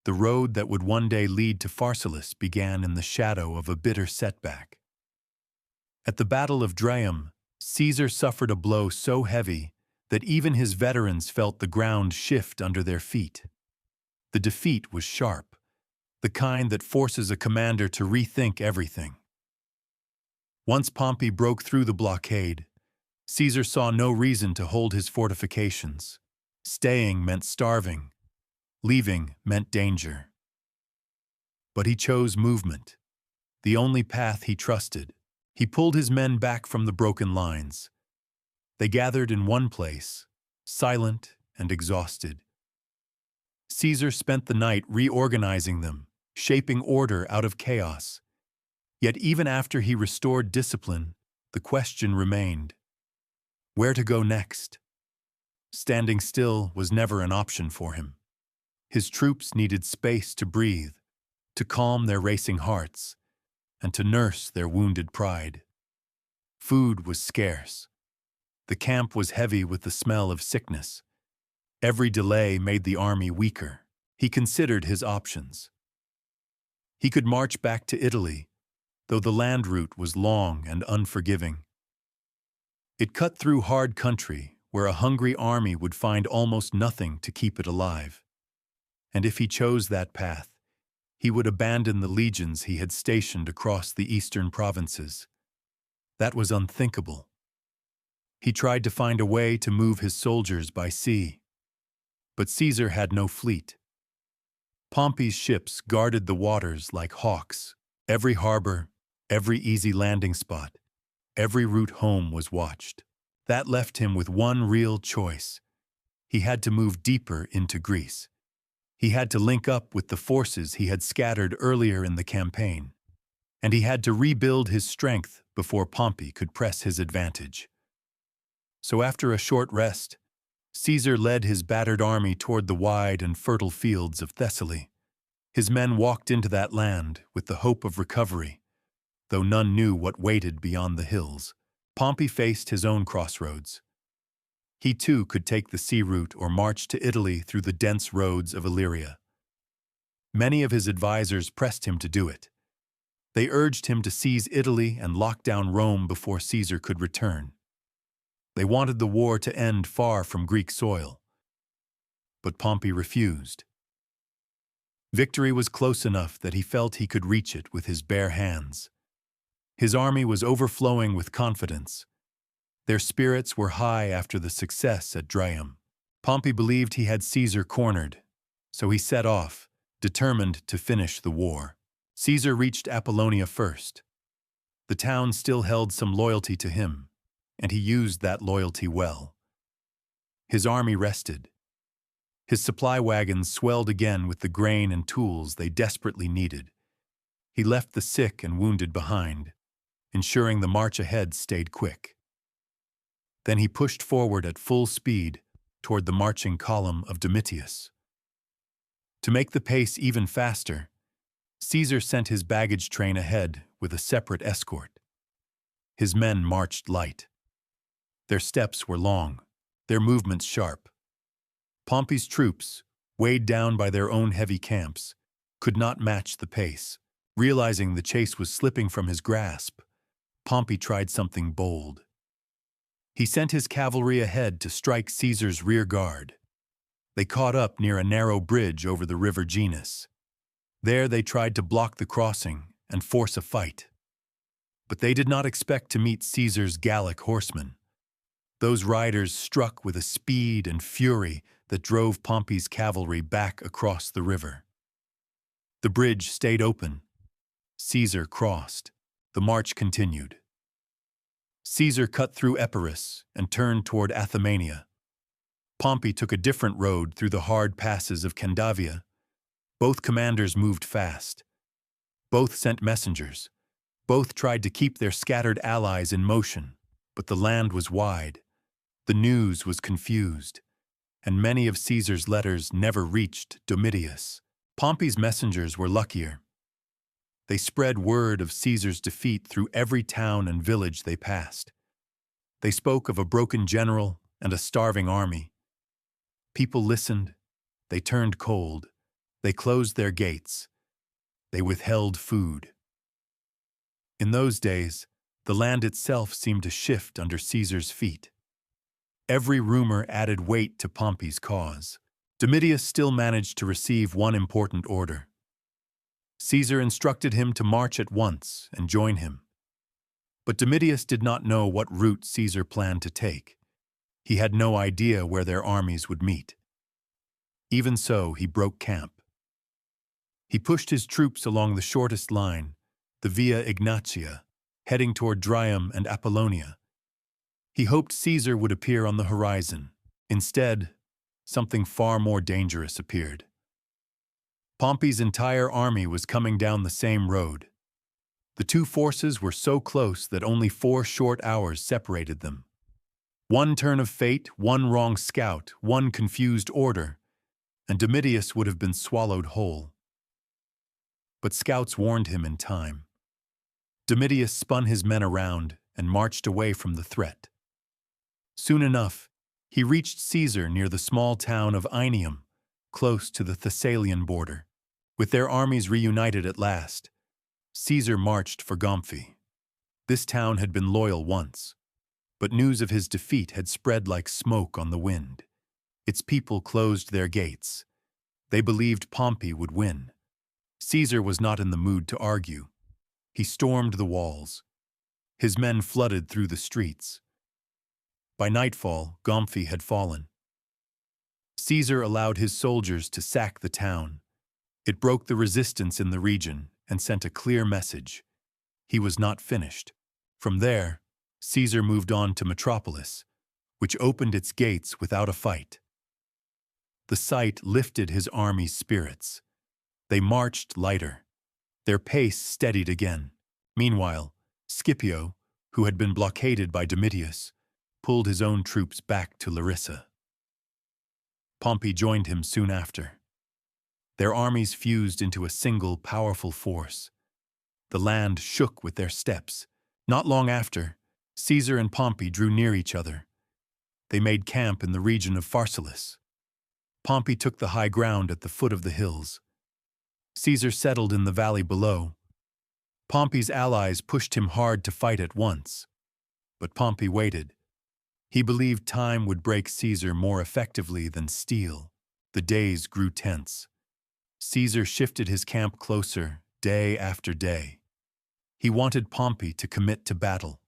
The road that would one day lead to Pharsalus began in the shadow of a bitter setback. At the Battle of Dyrrachium, Caesar suffered a blow so heavy that even his veterans felt the ground shift under their feet. The defeat was sharp, the kind that forces a commander to rethink everything. Once Pompey broke through the blockade, Caesar saw no reason to hold his fortifications. Staying meant starving. Leaving meant danger. But he chose movement, the only path he trusted. He pulled his men back from the broken lines. They gathered in one place, silent and exhausted. Caesar spent the night reorganizing them, shaping order out of chaos. Yet even after he restored discipline, the question remained: where to go next? Standing still was never an option for him. His troops needed space to breathe, to calm their racing hearts, and to nurse their wounded pride. Food was scarce. The camp was heavy with the smell of sickness. Every delay made the army weaker. He considered his options. He could march back to Italy, though the land route was long and unforgiving. It cut through hard country, where a hungry army would find almost nothing to keep it alive. And if he chose that path, he would abandon the legions he had stationed across the eastern provinces. That was unthinkable. He tried to find a way to move his soldiers by sea. But Caesar had no fleet. Pompey's ships guarded the waters like hawks. Every harbor, every easy landing spot, every route home was watched. That left him with one real choice. He had to move deeper into Greece. He had to link up with the forces he had scattered earlier in the campaign. And he had to rebuild his strength before Pompey could press his advantage. So after a short rest, Caesar led his battered army toward the wide and fertile fields of Thessaly. His men walked into that land with the hope of recovery, though none knew what waited beyond the hills. Pompey faced his own crossroads. He too could take the sea route or march to Italy through the dense roads of Illyria. Many of his advisors pressed him to do it. They urged him to seize Italy and lock down Rome before Caesar could return. They wanted the war to end far from Greek soil. But Pompey refused. Victory was close enough that he felt he could reach it with his bare hands. His army was overflowing with confidence. Their spirits were high after the success at Dyrrachium. Pompey believed he had Caesar cornered, so he set off, determined to finish the war. Caesar reached Apollonia first. The town still held some loyalty to him, and he used that loyalty well. His army rested. His supply wagons swelled again with the grain and tools they desperately needed. He left the sick and wounded behind, ensuring the march ahead stayed quick. Then he pushed forward at full speed toward the marching column of Domitius. To make the pace even faster, Caesar sent his baggage train ahead with a separate escort. His men marched light. Their steps were long, their movements sharp. Pompey's troops, weighed down by their own heavy camps, could not match the pace. Realizing the chase was slipping from his grasp, Pompey tried something bold. He sent his cavalry ahead to strike Caesar's rear guard. They caught up near a narrow bridge over the river Genus. There they tried to block the crossing and force a fight. But they did not expect to meet Caesar's Gallic horsemen. Those riders struck with a speed and fury that drove Pompey's cavalry back across the river. The bridge stayed open. Caesar crossed. The march continued. Caesar cut through Epirus and turned toward Athymania. Pompey took a different road through the hard passes of Candavia. Both commanders moved fast. Both sent messengers. Both tried to keep their scattered allies in motion, but the land was wide. The news was confused, and many of Caesar's letters never reached Domitius. Pompey's messengers were luckier. They spread word of Caesar's defeat through every town and village they passed. They spoke of a broken general and a starving army. People listened. They turned cold. They closed their gates. They withheld food. In those days, the land itself seemed to shift under Caesar's feet. Every rumor added weight to Pompey's cause. Domitius still managed to receive one important order. Caesar instructed him to march at once and join him. But Domitius did not know what route Caesar planned to take. He had no idea where their armies would meet. Even so, he broke camp. He pushed his troops along the shortest line, the Via Egnatia, heading toward Dyrrachium and Apollonia. He hoped Caesar would appear on the horizon. Instead, something far more dangerous appeared. Pompey's entire army was coming down the same road. The two forces were so close that only 4 short hours separated them. One turn of fate, one wrong scout, one confused order, and Domitius would have been swallowed whole. But scouts warned him in time. Domitius spun his men around and marched away from the threat. Soon enough, he reached Caesar near the small town of Inium, close to the Thessalian border. With their armies reunited at last, Caesar marched for Pompey. This town had been loyal once, but news of his defeat had spread like smoke on the wind. Its people closed their gates. They believed Pompey would win. Caesar was not in the mood to argue. He stormed the walls. His men flooded through the streets. By nightfall, Pompey had fallen. Caesar allowed his soldiers to sack the town. It broke the resistance in the region and sent a clear message. He was not finished. From there, Caesar moved on to Metropolis, which opened its gates without a fight. The sight lifted his army's spirits. They marched lighter. Their pace steadied again. Meanwhile, Scipio, who had been blockaded by Domitius, pulled his own troops back to Larissa. Pompey joined him soon after. Their armies fused into a single powerful force. The land shook with their steps. Not long after, Caesar and Pompey drew near each other. They made camp in the region of Pharsalus. Pompey took the high ground at the foot of the hills. Caesar settled in the valley below. Pompey's allies pushed him hard to fight at once. But Pompey waited. He believed time would break Caesar more effectively than steel. The days grew tense. Caesar shifted his camp closer, day after day. He wanted Pompey to commit to battle.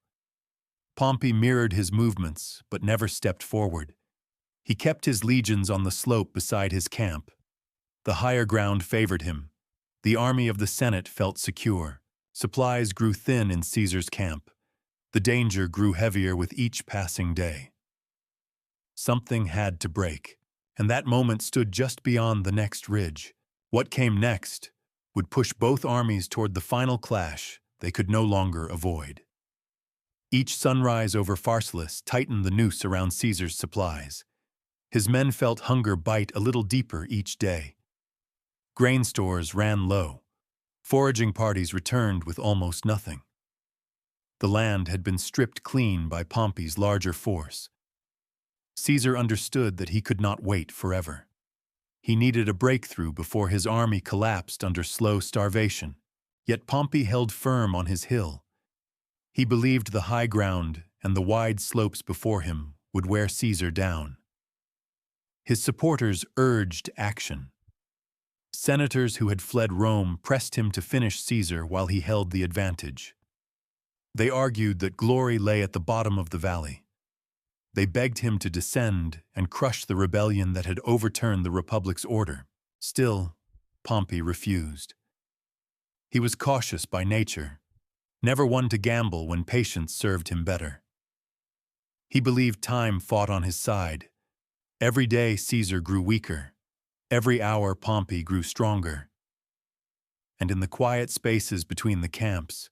Pompey mirrored his movements, but never stepped forward. He kept his legions on the slope beside his camp. The higher ground favored him. The army of the Senate felt secure. Supplies grew thin in Caesar's camp. The danger grew heavier with each passing day. Something had to break, and that moment stood just beyond the next ridge. What came next would push both armies toward the final clash they could no longer avoid. Each sunrise over Pharsalus tightened the noose around Caesar's supplies. His men felt hunger bite a little deeper each day. Grain stores ran low. Foraging parties returned with almost nothing. The land had been stripped clean by Pompey's larger force. Caesar understood that he could not wait forever. He needed a breakthrough before his army collapsed under slow starvation. Yet Pompey held firm on his hill. He believed the high ground and the wide slopes before him would wear Caesar down. His supporters urged action. Senators who had fled Rome pressed him to finish Caesar while he held the advantage. They argued that glory lay at the bottom of the valley. They begged him to descend and crush the rebellion that had overturned the Republic's order. Still, Pompey refused. He was cautious by nature, never one to gamble when patience served him better. He believed time fought on his side. Every day Caesar grew weaker. Every hour Pompey grew stronger. And in the quiet spaces between the camps,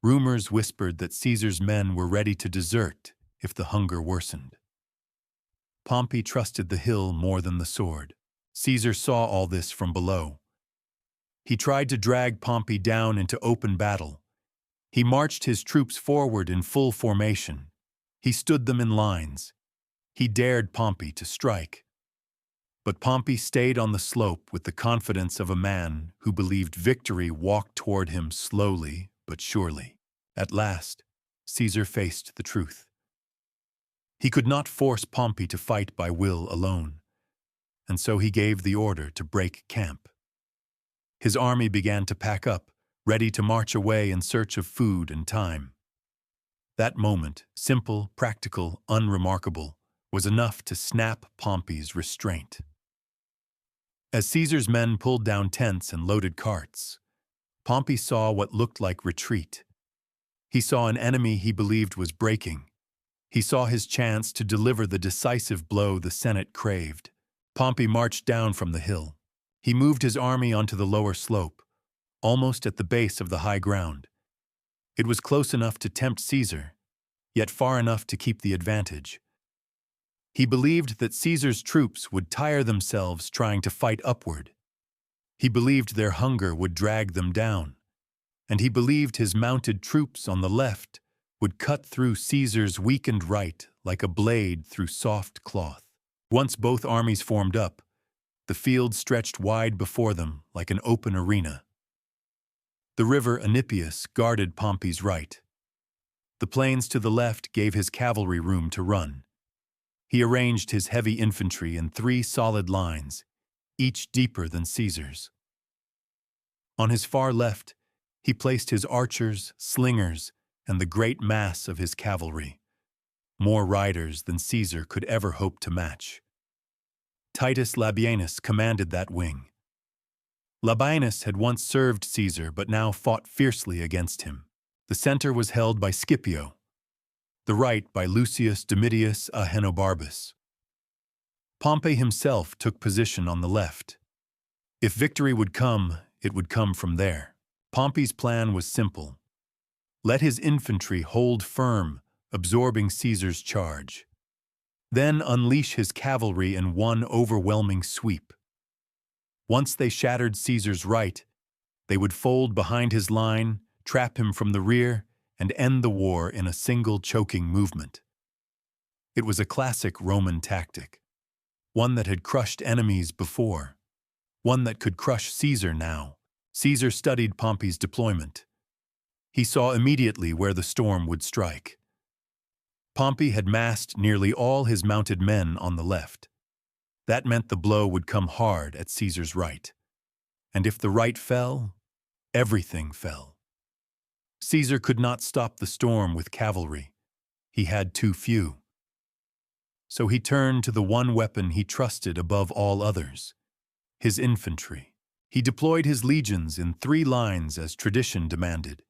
rumors whispered that Caesar's men were ready to desert if the hunger worsened. Pompey trusted the hill more than the sword. Caesar saw all this from below. He tried to drag Pompey down into open battle. He marched his troops forward in full formation. He stood them in lines. He dared Pompey to strike. But Pompey stayed on the slope with the confidence of a man who believed victory walked toward him slowly but surely. At last, Caesar faced the truth. He could not force Pompey to fight by will alone, and so he gave the order to break camp. His army began to pack up, ready to march away in search of food and time. That moment, simple, practical, unremarkable, was enough to snap Pompey's restraint. As Caesar's men pulled down tents and loaded carts, Pompey saw what looked like retreat. He saw an enemy he believed was breaking. He saw his chance to deliver the decisive blow the Senate craved. Pompey marched down from the hill. He moved his army onto the lower slope, almost at the base of the high ground. It was close enough to tempt Caesar, yet far enough to keep the advantage. He believed that Caesar's troops would tire themselves trying to fight upward. He believed their hunger would drag them down, and he believed his mounted troops on the left would cut through Caesar's weakened right like a blade through soft cloth. Once both armies formed up, the field stretched wide before them like an open arena. The river Anipius guarded Pompey's right. The plains to the left gave his cavalry room to run. He arranged his heavy infantry in 3 solid lines, each deeper than Caesar's. On his far left, he placed his archers, slingers, and the great mass of his cavalry, more riders than Caesar could ever hope to match. Titus Labienus commanded that wing. Labienus had once served Caesar but now fought fiercely against him. The center was held by Scipio, the right by Lucius Domitius Ahenobarbus. Pompey himself took position on the left. If victory would come, it would come from there. Pompey's plan was simple. Let his infantry hold firm, absorbing Caesar's charge. Then unleash his cavalry in one overwhelming sweep. Once they shattered Caesar's right, they would fold behind his line, trap him from the rear, and end the war in a single choking movement. It was a classic Roman tactic, one that had crushed enemies before, one that could crush Caesar now. Caesar studied Pompey's deployment. He saw immediately where the storm would strike. Pompey had massed nearly all his mounted men on the left. That meant the blow would come hard at Caesar's right. And if the right fell, everything fell. Caesar could not stop the storm with cavalry. He had too few. So he turned to the one weapon he trusted above all others, his infantry. He deployed his legions in 3 lines as tradition demanded.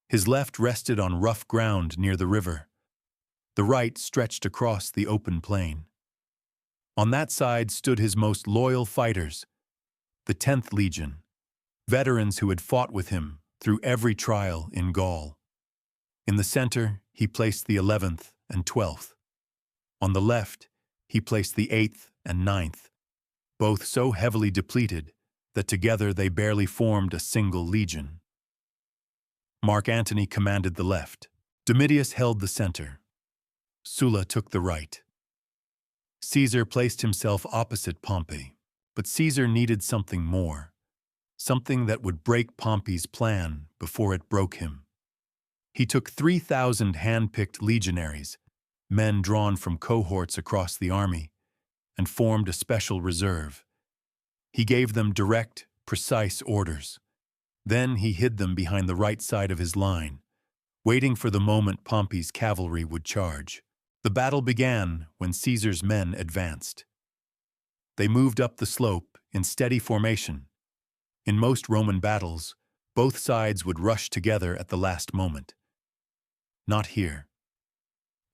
His left rested on rough ground near the river. The right stretched across the open plain. On that side stood his most loyal fighters, the 10th Legion, veterans who had fought with him through every trial in Gaul. In the center, he placed the 11th and 12th. On the left, he placed the 8th and 9th, both so heavily depleted that together they barely formed a single legion. Mark Antony commanded the left. Domitius held the center. Sulla took the right. Caesar placed himself opposite Pompey, but Caesar needed something more, something that would break Pompey's plan before it broke him. He took 3,000 hand-picked legionaries, men drawn from cohorts across the army, and formed a special reserve. He gave them direct, precise orders. Then he hid them behind the right side of his line, waiting for the moment Pompey's cavalry would charge. The battle began when Caesar's men advanced. They moved up the slope in steady formation. In most Roman battles, both sides would rush together at the last moment. Not here.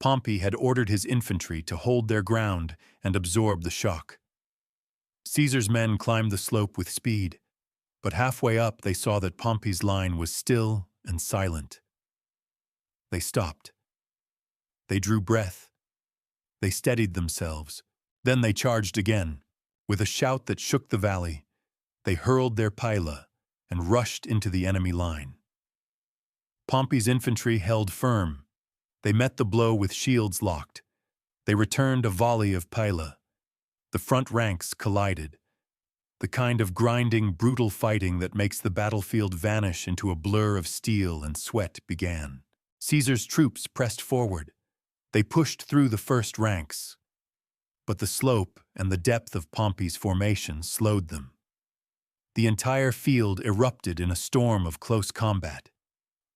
Pompey had ordered his infantry to hold their ground and absorb the shock. Caesar's men climbed the slope with speed, but halfway up they saw that Pompey's line was still and silent. They stopped. They drew breath. They steadied themselves. Then they charged again. With a shout that shook the valley, they hurled their paela and rushed into the enemy line. Pompey's infantry held firm. They met the blow with shields locked. They returned a volley of paela. The front ranks collided. The kind of grinding, brutal fighting that makes the battlefield vanish into a blur of steel and sweat began. Caesar's troops pressed forward. They pushed through the first ranks, but the slope and the depth of Pompey's formation slowed them. The entire field erupted in a storm of close combat.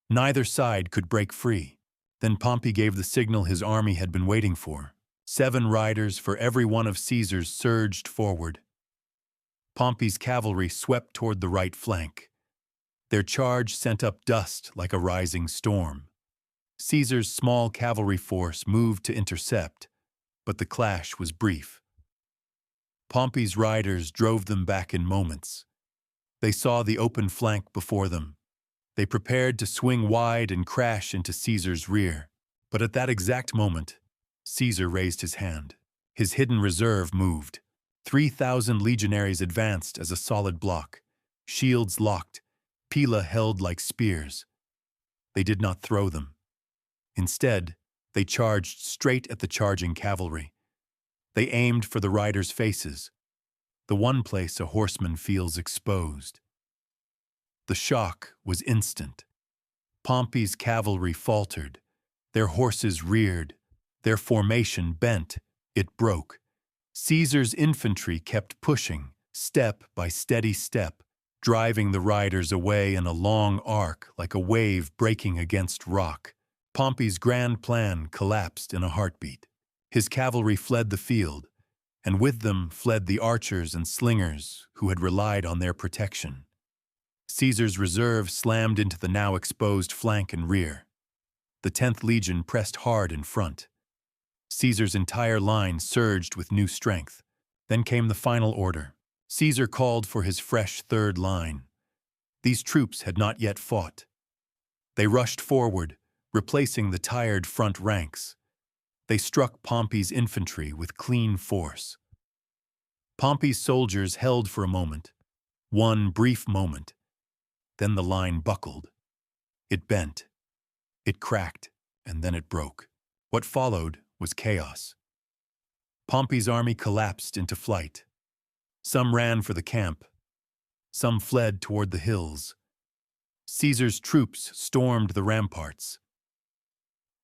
Neither side could break free. Then Pompey gave the signal his army had been waiting for. 7 riders for every one of Caesar's surged forward. Pompey's cavalry swept toward the right flank. Their charge sent up dust like a rising storm. Caesar's small cavalry force moved to intercept, but the clash was brief. Pompey's riders drove them back in moments. They saw the open flank before them. They prepared to swing wide and crash into Caesar's rear. But at that exact moment, Caesar raised his hand. His hidden reserve moved. 3,000 legionaries advanced as a solid block, shields locked, pila held like spears. They did not throw them. Instead, they charged straight at the charging cavalry. They aimed for the riders' faces, the one place a horseman feels exposed. The shock was instant. Pompey's cavalry faltered. Their horses reared. Their formation bent. It broke. Caesar's infantry kept pushing, step by steady step, driving the riders away in a long arc like a wave breaking against rock. Pompey's grand plan collapsed in a heartbeat. His cavalry fled the field, and with them fled the archers and slingers who had relied on their protection. Caesar's reserve slammed into the now exposed flank and rear. The 10th Legion pressed hard in front. Caesar's entire line surged with new strength. Then came the final order. Caesar called for his fresh 3rd line. These troops had not yet fought. They rushed forward, replacing the tired front ranks. They struck Pompey's infantry with clean force. Pompey's soldiers held for a moment, one brief moment. Then the line buckled. It bent. It cracked, and then it broke. What followed was chaos. Pompey's army collapsed into flight. Some ran for the camp. Some fled toward the hills. Caesar's troops stormed the ramparts.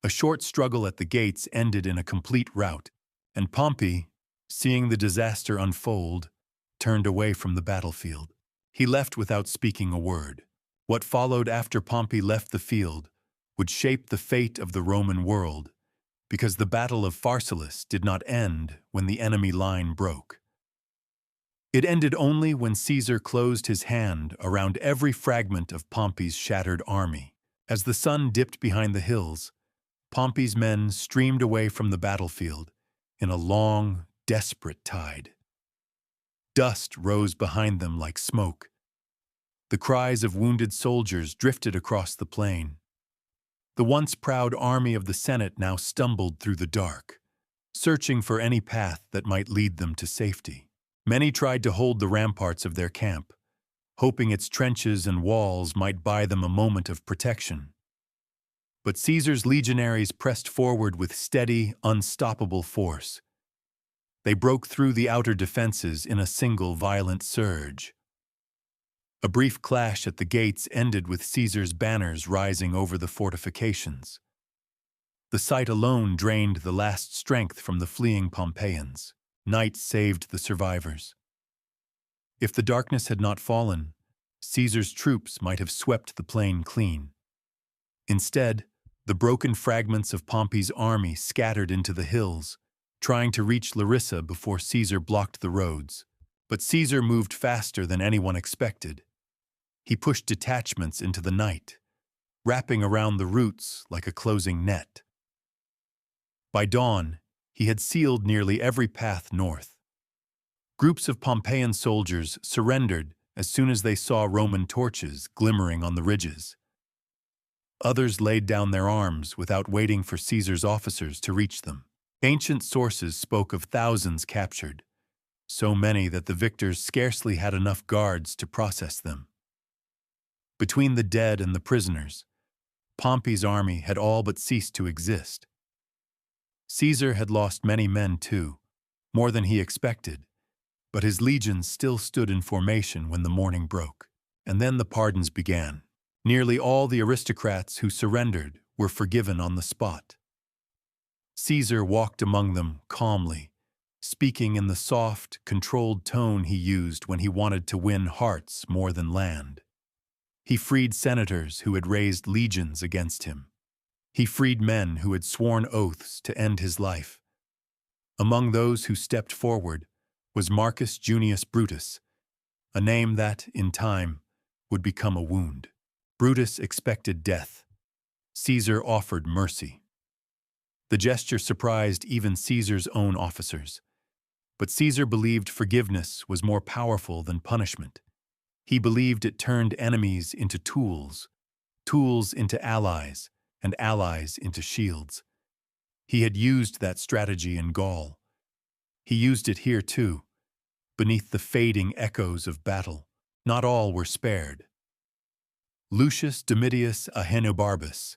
A short struggle at the gates ended in a complete rout, and Pompey, seeing the disaster unfold, turned away from the battlefield. He left without speaking a word. What followed after Pompey left the field would shape the fate of the Roman world, because the Battle of Pharsalus did not end when the enemy line broke. It ended only when Caesar closed his hand around every fragment of Pompey's shattered army. As the sun dipped behind the hills, Pompey's men streamed away from the battlefield in a long, desperate tide. Dust rose behind them like smoke. The cries of wounded soldiers drifted across the plain. The once proud army of the Senate now stumbled through the dark, searching for any path that might lead them to safety. Many tried to hold the ramparts of their camp, hoping its trenches and walls might buy them a moment of protection. But Caesar's legionaries pressed forward with steady, unstoppable force. They broke through the outer defenses in a single violent surge. A brief clash at the gates ended with Caesar's banners rising over the fortifications. The sight alone drained the last strength from the fleeing Pompeians. Night saved the survivors. If the darkness had not fallen, Caesar's troops might have swept the plain clean. Instead, the broken fragments of Pompey's army scattered into the hills, trying to reach Larissa before Caesar blocked the roads. But Caesar moved faster than anyone expected. He pushed detachments into the night, wrapping around the routes like a closing net. By dawn, he had sealed nearly every path north. Groups of Pompeian soldiers surrendered as soon as they saw Roman torches glimmering on the ridges. Others laid down their arms without waiting for Caesar's officers to reach them. Ancient sources spoke of thousands captured, so many that the victors scarcely had enough guards to process them. Between the dead and the prisoners, Pompey's army had all but ceased to exist. Caesar had lost many men too, more than he expected, but his legions still stood in formation when the morning broke. And then the pardons began. Nearly all the aristocrats who surrendered were forgiven on the spot. Caesar walked among them calmly, speaking in the soft, controlled tone he used when he wanted to win hearts more than land. He freed senators who had raised legions against him. He freed men who had sworn oaths to end his life. Among those who stepped forward was Marcus Junius Brutus, a name that, in time, would become a wound. Brutus expected death. Caesar offered mercy. The gesture surprised even Caesar's own officers. But Caesar believed forgiveness was more powerful than punishment. He believed it turned enemies into tools, tools into allies, and allies into shields. He had used that strategy in Gaul. He used it here too, beneath the fading echoes of battle. Not all were spared. Lucius Domitius Ahenobarbus,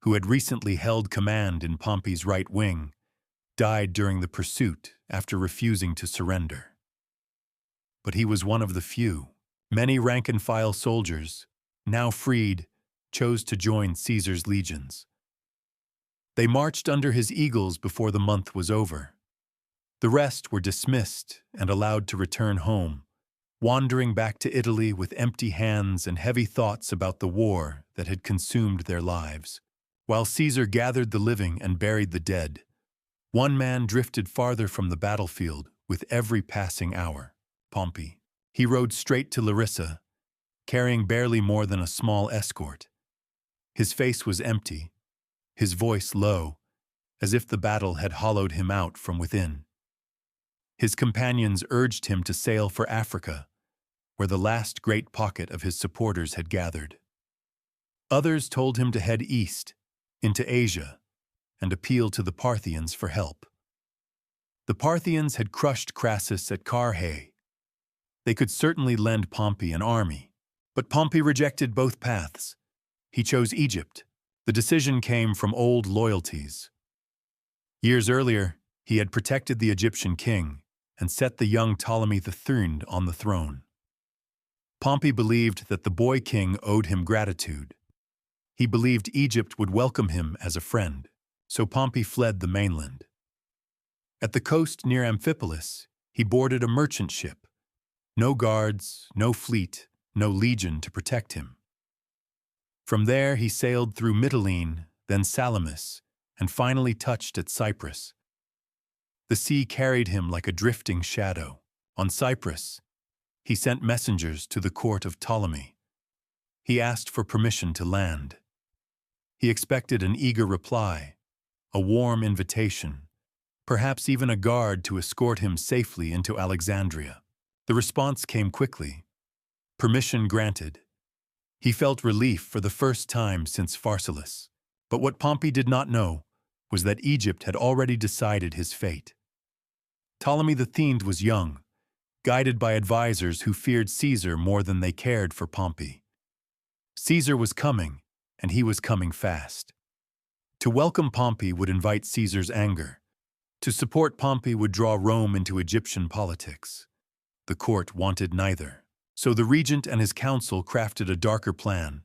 who had recently held command in Pompey's right wing, died during the pursuit after refusing to surrender. But he was one of the few. Many rank-and-file soldiers, now freed, chose to join Caesar's legions. They marched under his eagles before the month was over. The rest were dismissed and allowed to return home, wandering back to Italy with empty hands and heavy thoughts about the war that had consumed their lives. While Caesar gathered the living and buried the dead, one man drifted farther from the battlefield with every passing hour: Pompey. He rode straight to Larissa, carrying barely more than a small escort. His face was empty, his voice low, as if the battle had hollowed him out from within. His companions urged him to sail for Africa, where the last great pocket of his supporters had gathered. Others told him to head east, into Asia, and appeal to the Parthians for help. The Parthians had crushed Crassus at Carrhae. They could certainly lend Pompey an army, but Pompey rejected both paths. He chose Egypt. The decision came from old loyalties. Years earlier, he had protected the Egyptian king and set the young Ptolemy III on the throne. Pompey believed that the boy king owed him gratitude. He believed Egypt would welcome him as a friend, so Pompey fled the mainland. At the coast near Amphipolis, he boarded a merchant ship. No guards, no fleet, no legion to protect him. From there he sailed through Mytilene, then Salamis, and finally touched at Cyprus. The sea carried him like a drifting shadow. On Cyprus, he sent messengers to the court of Ptolemy. He asked for permission to land. He expected an eager reply, a warm invitation, perhaps even a guard to escort him safely into Alexandria. The response came quickly. Permission granted. He felt relief for the first time since Pharsalus. But what Pompey did not know was that Egypt had already decided his fate. Ptolemy the Thegned was young, guided by advisors who feared Caesar more than they cared for Pompey. Caesar was coming, and he was coming fast. To welcome Pompey would invite Caesar's anger. To support Pompey would draw Rome into Egyptian politics. The court wanted neither. So the regent and his council crafted a darker plan.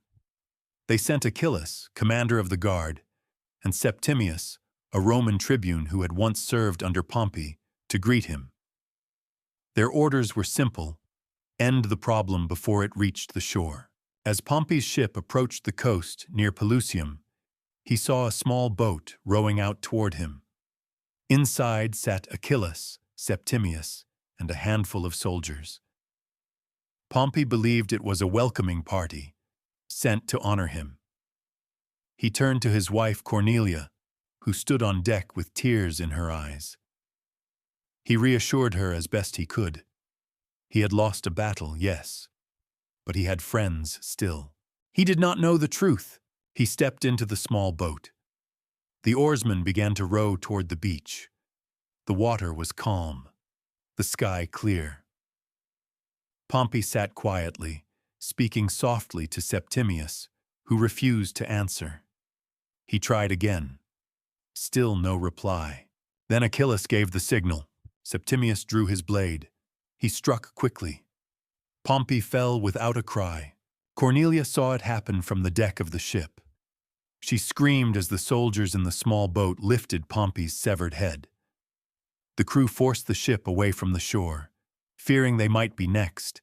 They sent Achillas, commander of the guard, and Septimius, a Roman tribune who had once served under Pompey, to greet him. Their orders were simple: end the problem before it reached the shore. As Pompey's ship approached the coast near Pelusium, he saw a small boat rowing out toward him. Inside sat Achillas, Septimius, and a handful of soldiers. Pompey believed it was a welcoming party, sent to honor him. He turned to his wife Cornelia, who stood on deck with tears in her eyes. He reassured her as best he could. He had lost a battle, yes, but he had friends still. He did not know the truth. He stepped into the small boat. The oarsmen began to row toward the beach. The water was calm, the sky clear. Pompey sat quietly, speaking softly to Septimius, who refused to answer. He tried again. Still no reply. Then Achillas gave the signal. Septimius drew his blade. He struck quickly. Pompey fell without a cry. Cornelia saw it happen from the deck of the ship. She screamed as the soldiers in the small boat lifted Pompey's severed head. The crew forced the ship away from the shore, fearing they might be next,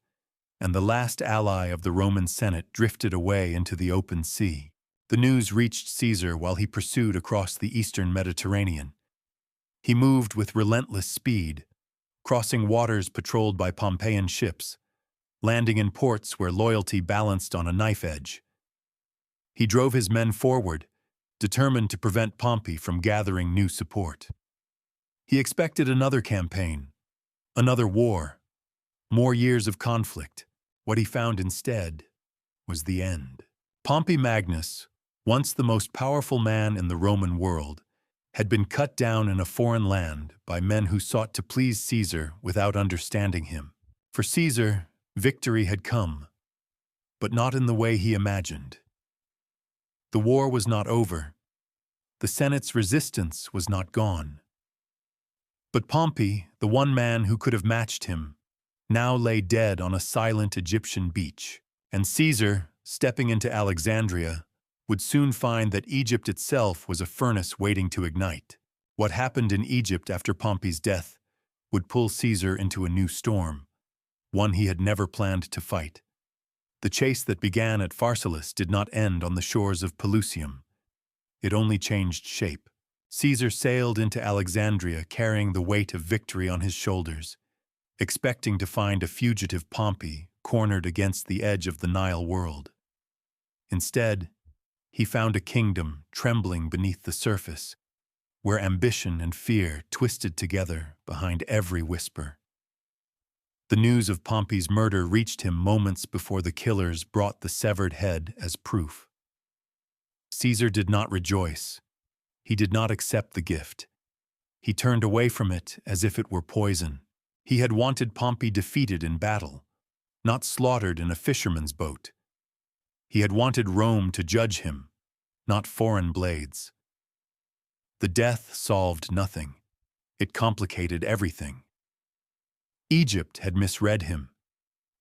and the last ally of the Roman Senate drifted away into the open sea. The news reached Caesar while he pursued across the eastern Mediterranean. He moved with relentless speed, crossing waters patrolled by Pompeian ships, landing in ports where loyalty balanced on a knife edge. He drove his men forward, determined to prevent Pompey from gathering new support. He expected another campaign, another war, more years of conflict. What he found instead was the end. Pompey Magnus, once the most powerful man in the Roman world, had been cut down in a foreign land by men who sought to please Caesar without understanding him. For Caesar, victory had come, but not in the way he imagined. The war was not over. The Senate's resistance was not gone. But Pompey, the one man who could have matched him, now lay dead on a silent Egyptian beach. And Caesar, stepping into Alexandria, would soon find that Egypt itself was a furnace waiting to ignite. What happened in Egypt after Pompey's death would pull Caesar into a new storm, one he had never planned to fight. The chase that began at Pharsalus did not end on the shores of Pelusium. It only changed shape. Caesar sailed into Alexandria carrying the weight of victory on his shoulders, expecting to find a fugitive Pompey cornered against the edge of the Nile world. Instead, he found a kingdom trembling beneath the surface, where ambition and fear twisted together behind every whisper. The news of Pompey's murder reached him moments before the killers brought the severed head as proof. Caesar did not rejoice. He did not accept the gift. He turned away from it as if it were poison. He had wanted Pompey defeated in battle, not slaughtered in a fisherman's boat. He had wanted Rome to judge him, not foreign blades. The death solved nothing. It complicated everything. Egypt had misread him.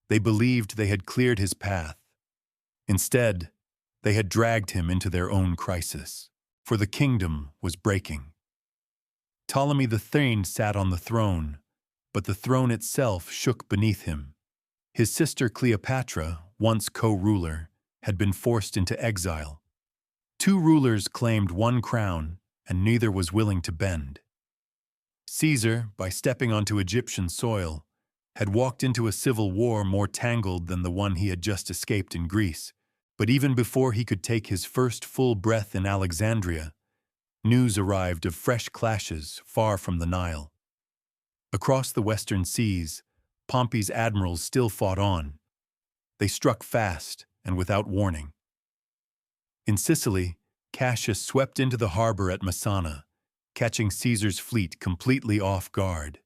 They believed they had cleared his path. Instead, they had dragged him into their own crisis, for the kingdom was breaking. Ptolemy the Third sat on the throne, but the throne itself shook beneath him. His sister Cleopatra, once co-ruler, had been forced into exile. Two rulers claimed one crown, and neither was willing to bend. Caesar, by stepping onto Egyptian soil, had walked into a civil war more tangled than the one he had just escaped in Greece. But even before he could take his first full breath in Alexandria, news arrived of fresh clashes far from the Nile. Across the western seas, Pompey's admirals still fought on. They struck fast and without warning. In Sicily, Cassius swept into the harbor at Messana, catching Caesar's fleet completely off guard.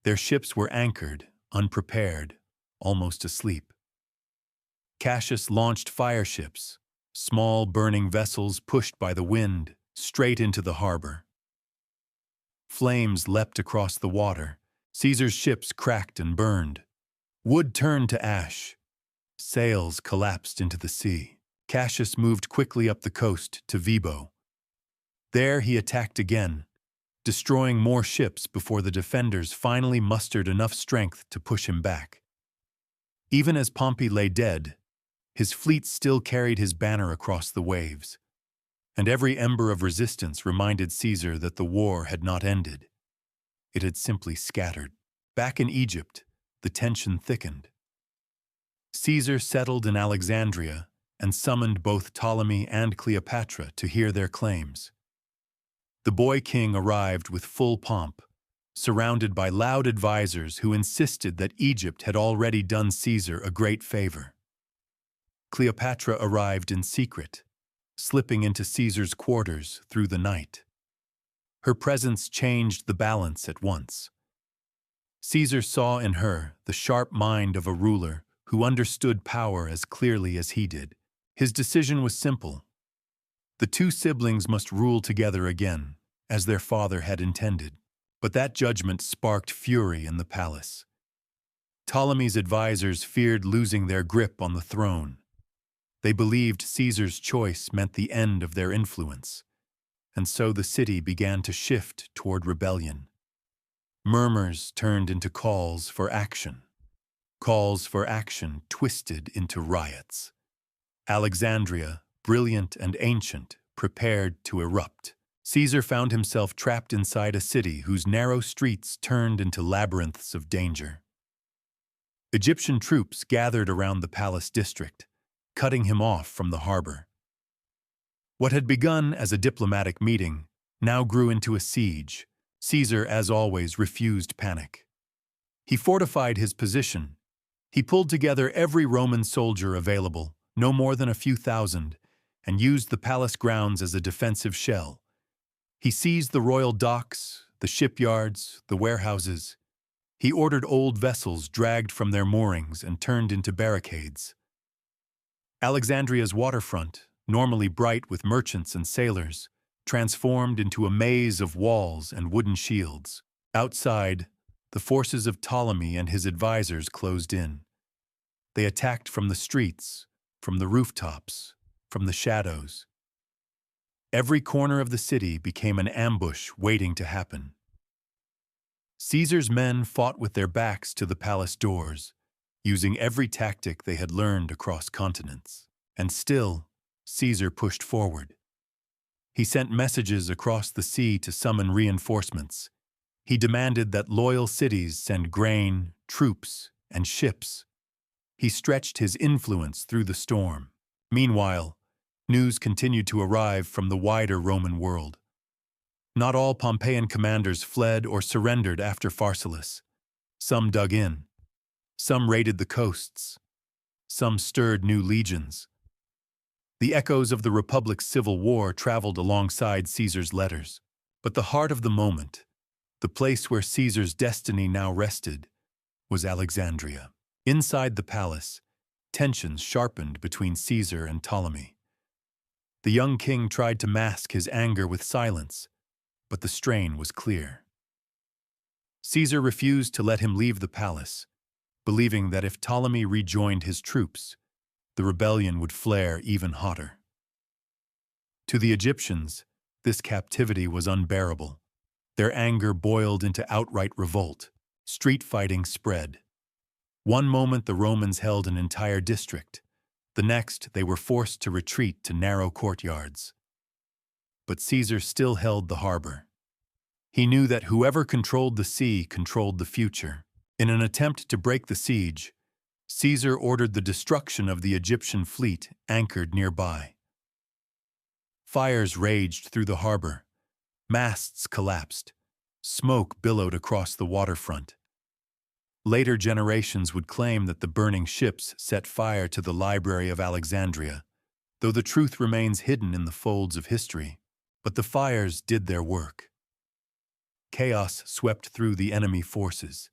Their ships were anchored, unprepared, almost asleep. Cassius launched fire ships, small burning vessels pushed by the wind, straight into the harbor. Flames leapt across the water. Caesar's ships cracked and burned. Wood turned to ash. Sails collapsed into the sea. Cassius moved quickly up the coast to Vibo. There he attacked again, destroying more ships before the defenders finally mustered enough strength to push him back. Even as Pompey lay dead, his fleet still carried his banner across the waves, and every ember of resistance reminded Caesar that the war had not ended. It had simply scattered. Back in Egypt, the tension thickened. Caesar settled in Alexandria and summoned both Ptolemy and Cleopatra to hear their claims. The boy king arrived with full pomp, surrounded by loud advisors who insisted that Egypt had already done Caesar a great favor. Cleopatra arrived in secret, slipping into Caesar's quarters through the night. Her presence changed the balance at once. Caesar saw in her the sharp mind of a ruler who understood power as clearly as he did. His decision was simple. The two siblings must rule together again, as their father had intended. But that judgment sparked fury in the palace. Ptolemy's advisors feared losing their grip on the throne. They believed Caesar's choice meant the end of their influence, and so the city began to shift toward rebellion. Murmurs turned into calls for action. Calls for action twisted into riots. Alexandria, brilliant and ancient, prepared to erupt. Caesar found himself trapped inside a city whose narrow streets turned into labyrinths of danger. Egyptian troops gathered around the palace district, cutting him off from the harbor. What had begun as a diplomatic meeting now grew into a siege. Caesar, as always, refused panic. He fortified his position. He pulled together every Roman soldier available, no more than a few thousand, and used the palace grounds as a defensive shell. He seized the royal docks, the shipyards, the warehouses. He ordered old vessels dragged from their moorings and turned into barricades. Alexandria's waterfront, normally bright with merchants and sailors, transformed into a maze of walls and wooden shields. Outside, the forces of Ptolemy and his advisors closed in. They attacked from the streets, from the rooftops, from the shadows. Every corner of the city became an ambush waiting to happen. Caesar's men fought with their backs to the palace doors, using every tactic they had learned across continents. And still, Caesar pushed forward. He sent messages across the sea to summon reinforcements. He demanded that loyal cities send grain, troops, and ships. He stretched his influence through the storm. Meanwhile, news continued to arrive from the wider Roman world. Not all Pompeian commanders fled or surrendered after Pharsalus. Some dug in. Some raided the coasts. Some stirred new legions. The echoes of the Republic's civil war traveled alongside Caesar's letters. But the heart of the moment, the place where Caesar's destiny now rested, was Alexandria. Inside the palace, tensions sharpened between Caesar and Ptolemy. The young king tried to mask his anger with silence, but the strain was clear. Caesar refused to let him leave the palace, believing that if Ptolemy rejoined his troops, the rebellion would flare even hotter. To the Egyptians, this captivity was unbearable. Their anger boiled into outright revolt. Street fighting spread. One moment the Romans held an entire district. The next, they were forced to retreat to narrow courtyards. But Caesar still held the harbor. He knew that whoever controlled the sea controlled the future. In an attempt to break the siege, Caesar ordered the destruction of the Egyptian fleet anchored nearby. Fires raged through the harbor. Masts collapsed. Smoke billowed across the waterfront. Later generations would claim that the burning ships set fire to the library of Alexandria, though the truth remains hidden in the folds of history. But the fires did their work. Chaos swept through the enemy forces.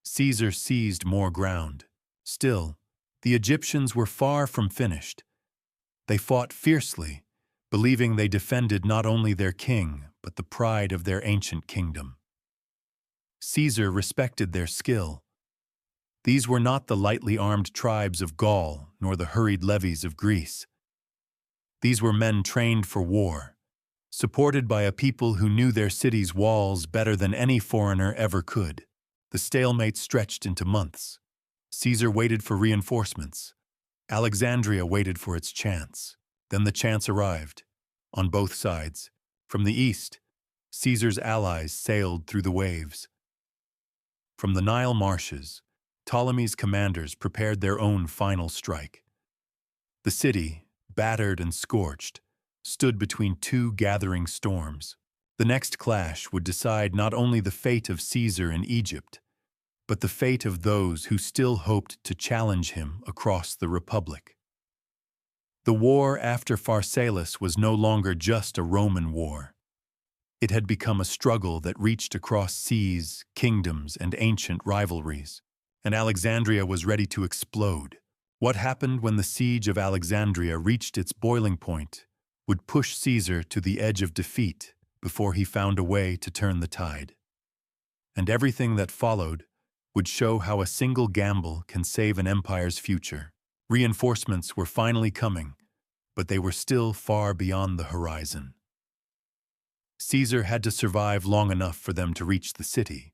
Caesar seized more ground. Still, the Egyptians were far from finished. They fought fiercely, believing they defended not only their king, but the pride of their ancient kingdom. Caesar respected their skill. These were not the lightly armed tribes of Gaul, nor the hurried levies of Greece. These were men trained for war, supported by a people who knew their city's walls better than any foreigner ever could. The stalemate stretched into months. Caesar waited for reinforcements. Alexandria waited for its chance. Then the chance arrived. On both sides. From the east, Caesar's allies sailed through the waves. From the Nile marshes, Ptolemy's commanders prepared their own final strike. The city, battered and scorched, stood between two gathering storms. The next clash would decide not only the fate of Caesar in Egypt, but the fate of those who still hoped to challenge him across the Republic. The war after Pharsalus was no longer just a Roman war. It had become a struggle that reached across seas, kingdoms, and ancient rivalries, and Alexandria was ready to explode. What happened when the siege of Alexandria reached its boiling point would push Caesar to the edge of defeat before he found a way to turn the tide. and everything that followed would show how a single gamble can save an empire's future. Reinforcements were finally coming, but they were still far beyond the horizon. Caesar had to survive long enough for them to reach the city.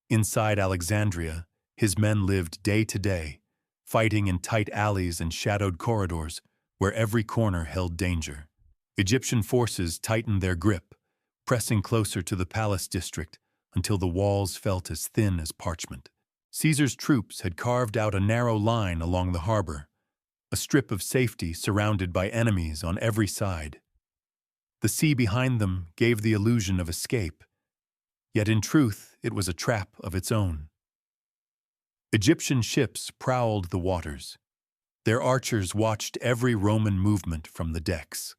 Inside Alexandria, his men lived day to day, fighting in tight alleys and shadowed corridors where every corner held danger. Egyptian forces tightened their grip, pressing closer to the palace district until the walls felt as thin as parchment. Caesar's troops had carved out a narrow line along the harbor, a strip of safety surrounded by enemies on every side. The sea behind them gave the illusion of escape, yet in truth it was a trap of its own. Egyptian ships prowled the waters. Their archers watched every Roman movement from the decks.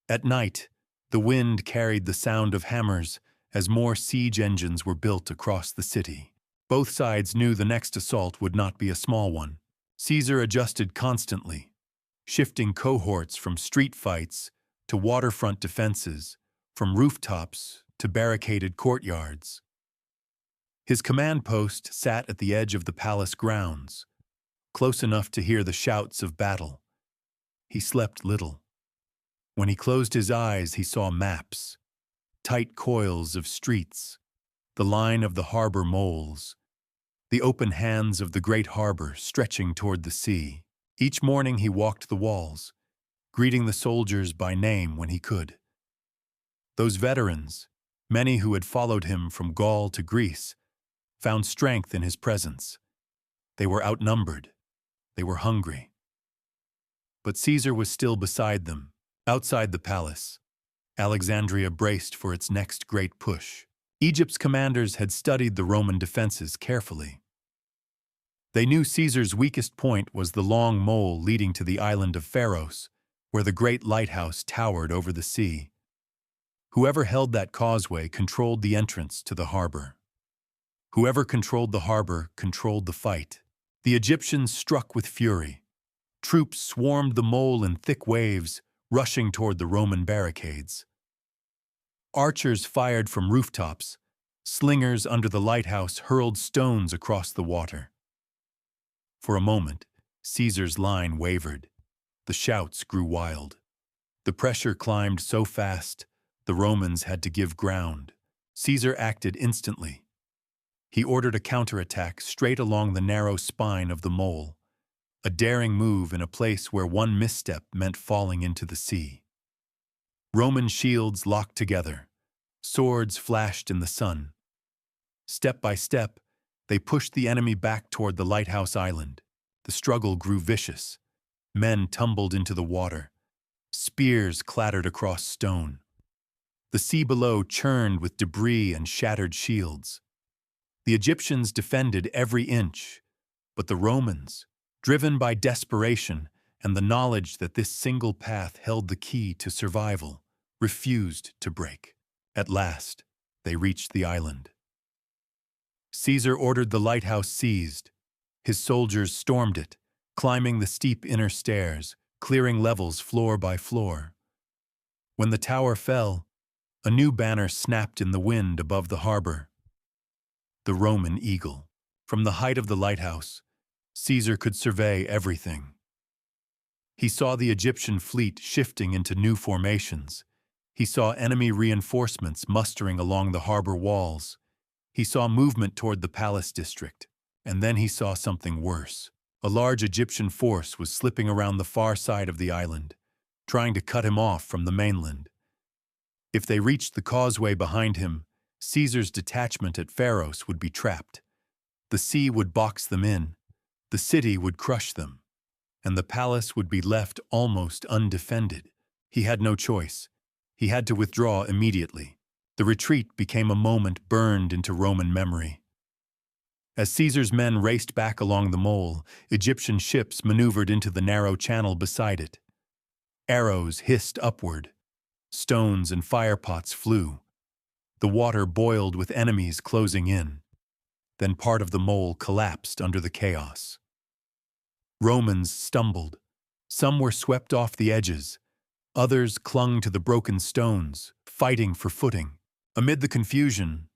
At night, the wind carried the sound of hammers as more siege engines were built across the city. Both sides knew the next assault would not be a small one. Caesar adjusted constantly, shifting cohorts from street fights to waterfront defenses, from rooftops to barricaded courtyards. His command post sat at the edge of the palace grounds, close enough to hear the shouts of battle. He slept little. When he closed his eyes, he saw maps, tight coils of streets, the line of the harbor moles, the open hands of the great harbor stretching toward the sea. Each morning he walked the walls, greeting the soldiers by name when he could. Those veterans, many who had followed him from Gaul to Greece, found strength in his presence. They were outnumbered. They were hungry. But Caesar was still beside them. Outside the palace, Alexandria braced for its next great push. Egypt's commanders had studied the Roman defenses carefully. They knew Caesar's weakest point was the long mole leading to the island of Pharos, where the great lighthouse towered over the sea. Whoever held that causeway controlled the entrance to the harbor. Whoever controlled the harbor controlled the fight. The Egyptians struck with fury. Troops swarmed the mole in thick waves, rushing toward the Roman barricades. Archers fired from rooftops. Slingers under the lighthouse hurled stones across the water. For a moment, Caesar's line wavered. The shouts grew wild. The pressure climbed so fast, the Romans had to give ground. Caesar acted instantly. He ordered a counterattack straight along the narrow spine of the mole, a daring move in a place where one misstep meant falling into the sea. Roman shields locked together. Swords flashed in the sun. Step by step, they pushed the enemy back toward the lighthouse island. The struggle grew vicious. Men tumbled into the water. Spears clattered across stone. The sea below churned with debris and shattered shields. The Egyptians defended every inch, but the Romans, driven by desperation and the knowledge that this single path held the key to survival, refused to break. At last, they reached the island. Caesar ordered the lighthouse seized. His soldiers stormed it, climbing the steep inner stairs, clearing levels floor by floor. When the tower fell, a new banner snapped in the wind above the harbor. The Roman eagle. From the height of the lighthouse, Caesar could survey everything. He saw the Egyptian fleet shifting into new formations. He saw enemy reinforcements mustering along the harbor walls. He saw movement toward the palace district. And then he saw something worse. A large Egyptian force was slipping around the far side of the island, trying to cut him off from the mainland. If they reached the causeway behind him, Caesar's detachment at Pharos would be trapped. The sea would box them in, the city would crush them, and the palace would be left almost undefended. He had no choice. He had to withdraw immediately. The retreat became a moment burned into Roman memory. As Caesar's men raced back along the mole, Egyptian ships maneuvered into the narrow channel beside it. Arrows hissed upward. Stones and firepots flew. The water boiled with enemies closing in. Then part of the mole collapsed under the chaos. Romans stumbled. Some were swept off the edges. Others clung to the broken stones, fighting for footing. Amid the confusion,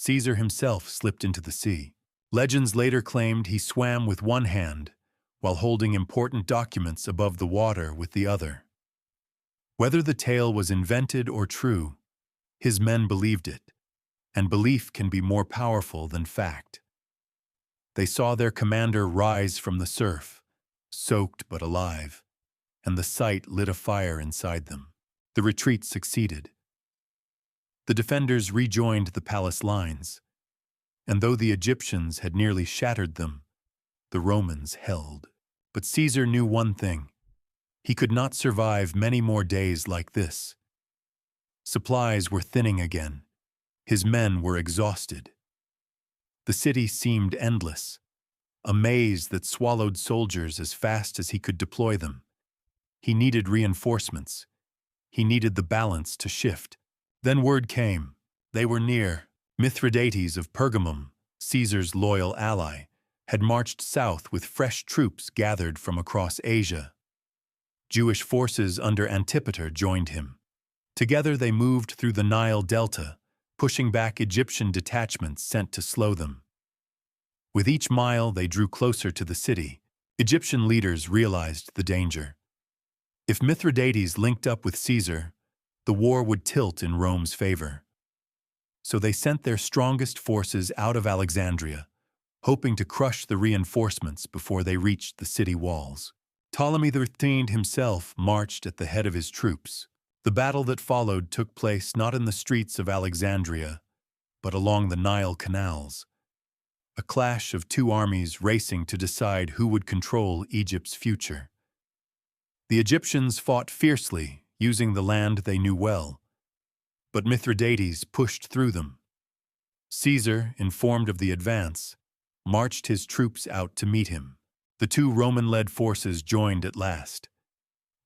Caesar himself slipped into the sea. Legends later claimed he swam with one hand while holding important documents above the water with the other. Whether the tale was invented or true, his men believed it, and belief can be more powerful than fact. They saw their commander rise from the surf, soaked but alive, and the sight lit a fire inside them. The retreat succeeded. The defenders rejoined the palace lines, and though the Egyptians had nearly shattered them, the Romans held. But Caesar knew one thing: he could not survive many more days like this. Supplies were thinning again. His men were exhausted. The city seemed endless, a maze that swallowed soldiers as fast as he could deploy them. He needed reinforcements. He needed the balance to shift. Then word came. They were near. Mithridates of Pergamum, Caesar's loyal ally, had marched south with fresh troops gathered from across Asia. Jewish forces under Antipater joined him. Together they moved through the Nile delta, pushing back Egyptian detachments sent to slow them. With each mile they drew closer to the city, Egyptian leaders realized the danger. If Mithridates linked up with Caesar, the war would tilt in Rome's favor. So they sent their strongest forces out of Alexandria, hoping to crush the reinforcements before they reached the city walls. Ptolemy XIII himself marched at the head of his troops. The battle that followed took place not in the streets of Alexandria, but along the Nile canals. A clash of two armies racing to decide who would control Egypt's future. The Egyptians fought fiercely, using the land they knew well, but Mithridates pushed through them. Caesar, informed of the advance, marched his troops out to meet him. The two Roman-led forces joined at last.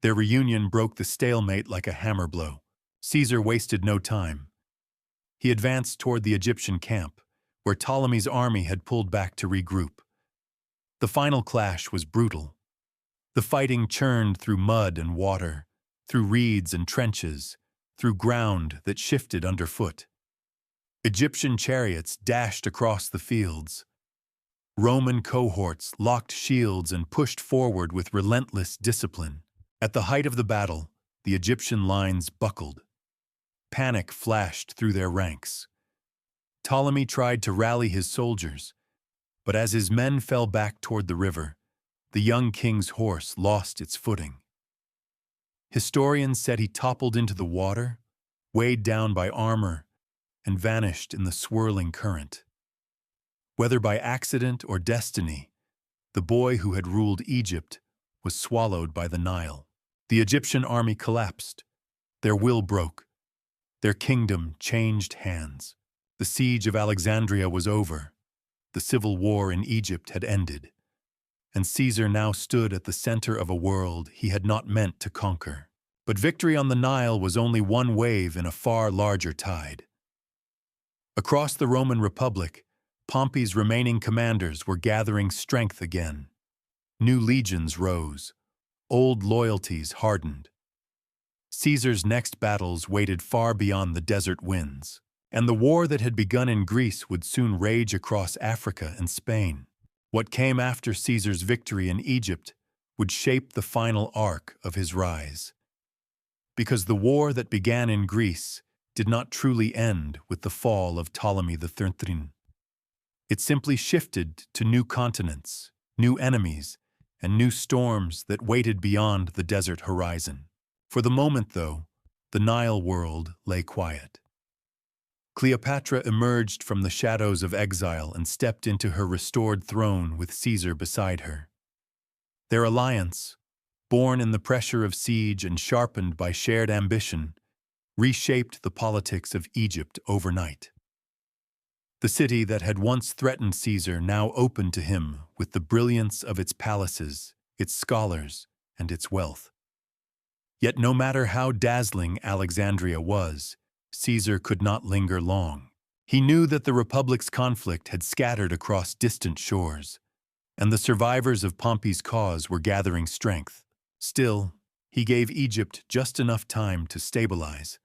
Their reunion broke the stalemate like a hammer blow. Caesar wasted no time. He advanced toward the Egyptian camp, where Ptolemy's army had pulled back to regroup. The final clash was brutal. The fighting churned through mud and water, through reeds and trenches, through ground that shifted underfoot. Egyptian chariots dashed across the fields. Roman cohorts locked shields and pushed forward with relentless discipline. At the height of the battle, the Egyptian lines buckled. Panic flashed through their ranks. Ptolemy tried to rally his soldiers, but as his men fell back toward the river, the young king's horse lost its footing. Historians said he toppled into the water, weighed down by armor, and vanished in the swirling current. Whether by accident or destiny, the boy who had ruled Egypt was swallowed by the Nile. The Egyptian army collapsed. Their will broke. Their kingdom changed hands. The siege of Alexandria was over. The civil war in Egypt had ended. And Caesar now stood at the center of a world he had not meant to conquer. But victory on the Nile was only one wave in a far larger tide. Across the Roman Republic, Pompey's remaining commanders were gathering strength again. New legions rose. Old loyalties hardened. Caesar's next battles waited far beyond the desert winds, and the war that had begun in Greece would soon rage across Africa and Spain. What came after Caesar's victory in Egypt would shape the final arc of his rise. Because the war that began in Greece did not truly end with the fall of Ptolemy XIII. It simply shifted to new continents, new enemies, and new storms that waited beyond the desert horizon. For the moment, though, the Nile world lay quiet. Cleopatra emerged from the shadows of exile and stepped into her restored throne with Caesar beside her. Their alliance, born in the pressure of siege and sharpened by shared ambition, reshaped the politics of Egypt overnight. The city that had once threatened Caesar now opened to him with the brilliance of its palaces, its scholars, and its wealth. Yet no matter how dazzling Alexandria was, Caesar could not linger long. He knew that the Republic's conflict had scattered across distant shores, and the survivors of Pompey's cause were gathering strength. Still, he gave Egypt just enough time to stabilize.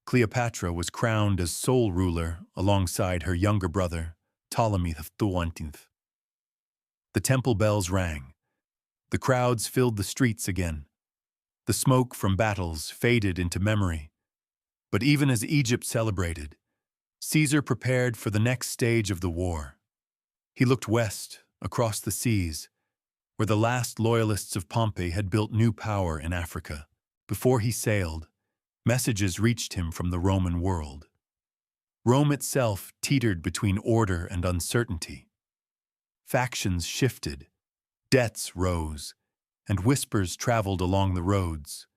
Cleopatra was crowned as sole ruler alongside her younger brother, Ptolemy XII. The temple bells rang. The crowds filled the streets again. The smoke from battles faded into memory. But even as Egypt celebrated, Caesar prepared for the next stage of the war. He looked west, across the seas, where the last loyalists of Pompey had built new power in Africa. Before he sailed, messages reached him from the Roman world. Rome itself teetered between order and uncertainty. Factions shifted, debts rose, and whispers traveled along the roads.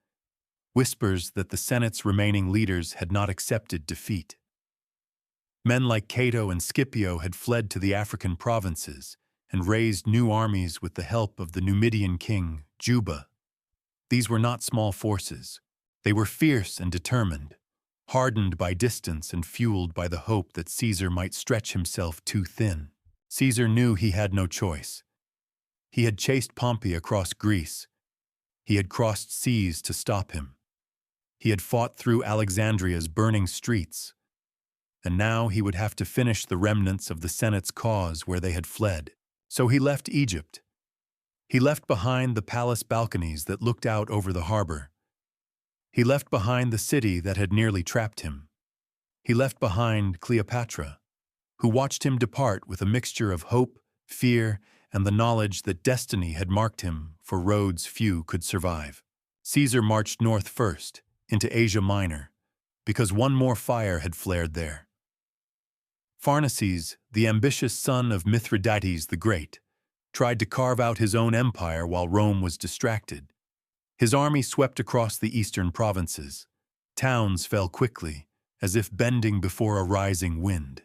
Whispers that the Senate's remaining leaders had not accepted defeat. Men like Cato and Scipio had fled to the African provinces and raised new armies with the help of the Numidian king, Juba. These were not small forces. They were fierce and determined, hardened by distance and fueled by the hope that Caesar might stretch himself too thin. Caesar knew he had no choice. He had chased Pompey across Greece. He had crossed seas to stop him. He had fought through Alexandria's burning streets. And now he would have to finish the remnants of the Senate's cause where they had fled. So he left Egypt. He left behind the palace balconies that looked out over the harbor. He left behind the city that had nearly trapped him. He left behind Cleopatra, who watched him depart with a mixture of hope, fear, and the knowledge that destiny had marked him for roads few could survive. Caesar marched north first, into Asia Minor, because one more fire had flared there. Pharnaces, the ambitious son of Mithridates the Great, tried to carve out his own empire while Rome was distracted. His army swept across the eastern provinces. Towns fell quickly, as if bending before a rising wind.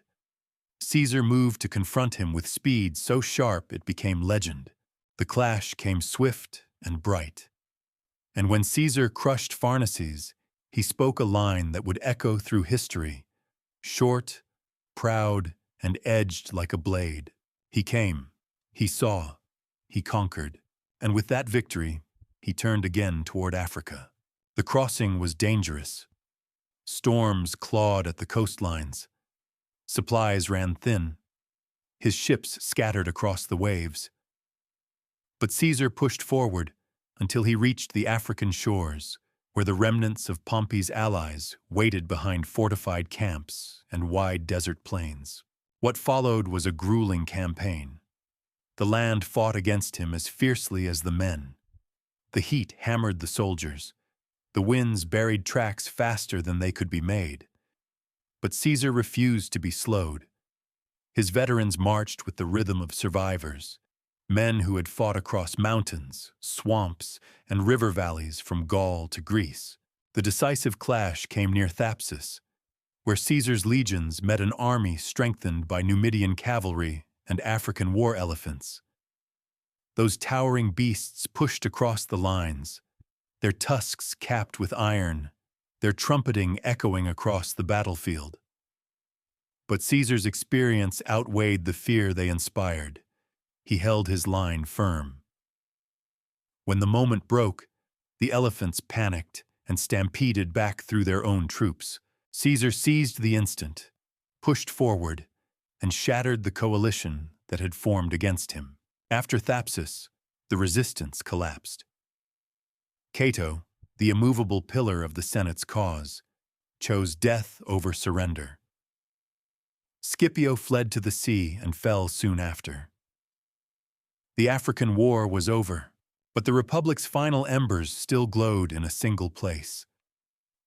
Caesar moved to confront him with speed so sharp it became legend. The clash came swift and bright. And when Caesar crushed Pharnaces, he spoke a line that would echo through history, short, proud, and edged like a blade. He came, he saw, he conquered, and with that victory, he turned again toward Africa. The crossing was dangerous. Storms clawed at the coastlines. Supplies ran thin. His ships scattered across the waves. But Caesar pushed forward until he reached the African shores, where the remnants of Pompey's allies waited behind fortified camps and wide desert plains. What followed was a grueling campaign. The land fought against him as fiercely as the men. The heat hammered the soldiers. The winds buried tracks faster than they could be made. But Caesar refused to be slowed. His veterans marched with the rhythm of survivors, men who had fought across mountains, swamps, and river valleys from Gaul to Greece. The decisive clash came near Thapsus, where Caesar's legions met an army strengthened by Numidian cavalry and African war elephants. Those towering beasts pushed across the lines, their tusks capped with iron, their trumpeting echoing across the battlefield. But Caesar's experience outweighed the fear they inspired. He held his line firm. When the moment broke, the elephants panicked and stampeded back through their own troops. Caesar seized the instant, pushed forward, and shattered the coalition that had formed against him. After Thapsus, the resistance collapsed. Cato, the immovable pillar of the Senate's cause, chose death over surrender. Scipio fled to the sea and fell soon after. The African War was over, but the Republic's final embers still glowed in a single place: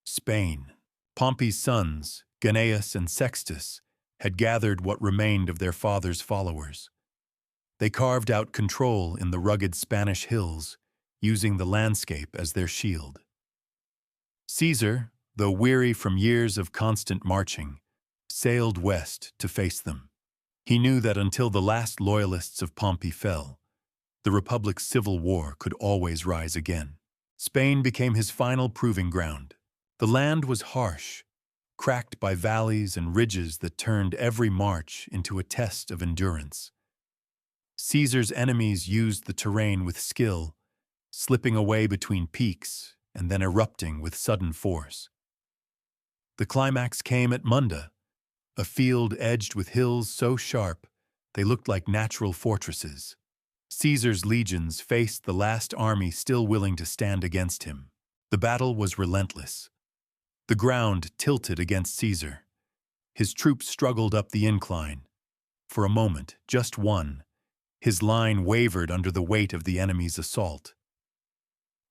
Spain. Pompey's sons, Gnaeus and Sextus, had gathered what remained of their father's followers. They carved out control in the rugged Spanish hills, using the landscape as their shield. Caesar, though weary from years of constant marching, sailed west to face them. He knew that until the last loyalists of Pompey fell, the Republic's civil war could always rise again. Spain became his final proving ground. The land was harsh, cracked by valleys and ridges that turned every march into a test of endurance. Caesar's enemies used the terrain with skill, slipping away between peaks and then erupting with sudden force. The climax came at Munda, a field edged with hills so sharp they looked like natural fortresses. Caesar's legions faced the last army still willing to stand against him. The battle was relentless. The ground tilted against Caesar. His troops struggled up the incline. For a moment, just one, his line wavered under the weight of the enemy's assault.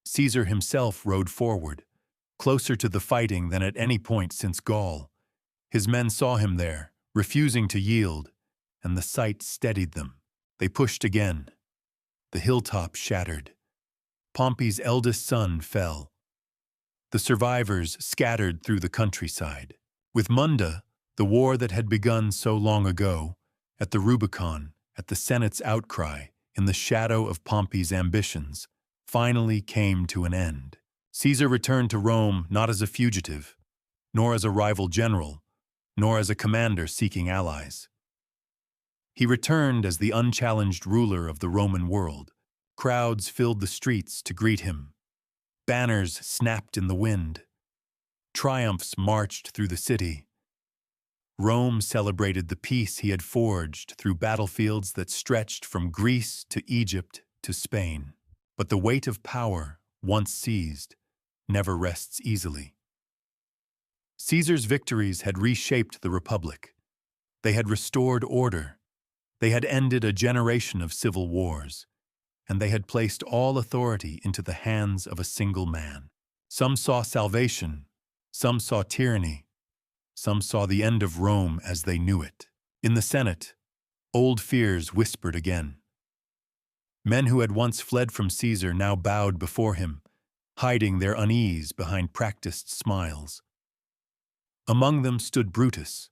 Caesar himself rode forward, closer to the fighting than at any point since Gaul. His men saw him there, refusing to yield, and the sight steadied them. They pushed again. The hilltop shattered. Pompey's eldest son fell. The survivors scattered through the countryside. With Munda, the war that had begun so long ago, at the Rubicon, at the Senate's outcry, in the shadow of Pompey's ambitions, finally came to an end. Caesar returned to Rome not as a fugitive, nor as a rival general, nor as a commander seeking allies. He returned as the unchallenged ruler of the Roman world. Crowds filled the streets to greet him. Banners snapped in the wind. Triumphs marched through the city. Rome celebrated the peace he had forged through battlefields that stretched from Greece to Egypt to Spain. But the weight of power, once seized, never rests easily. Caesar's victories had reshaped the Republic. They had restored order. They had ended a generation of civil wars, and they had placed all authority into the hands of a single man. Some saw salvation, some saw tyranny, some saw the end of Rome as they knew it. In the Senate, old fears whispered again. Men who had once fled from Caesar now bowed before him, hiding their unease behind practiced smiles. Among them stood Brutus,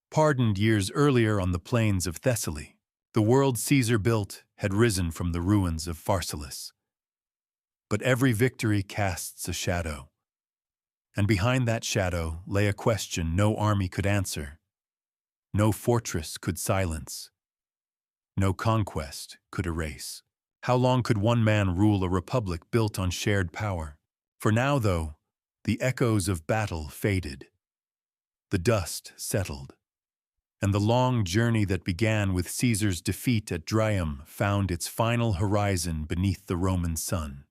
pardoned years earlier on the plains of Thessaly. The world Caesar built had risen from the ruins of Pharsalus. But every victory casts a shadow. And behind that shadow lay a question no army could answer, no fortress could silence, no conquest could erase. How long could one man rule a republic built on shared power? For now, though, the echoes of battle faded. The dust settled. And the long journey that began with Caesar's defeat at Dyrrachium found its final horizon beneath the Roman sun.